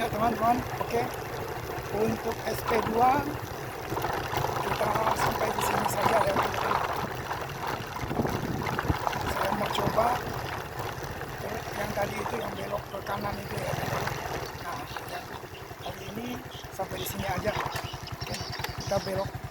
Ya teman-teman, oke. Untuk SP2 kita sampai di sini saja ya. Saya mau coba yang tadi itu yang belok ke kanan itu ya. Nah, ya. Kali ini sampai di sini aja. Oke, kita belok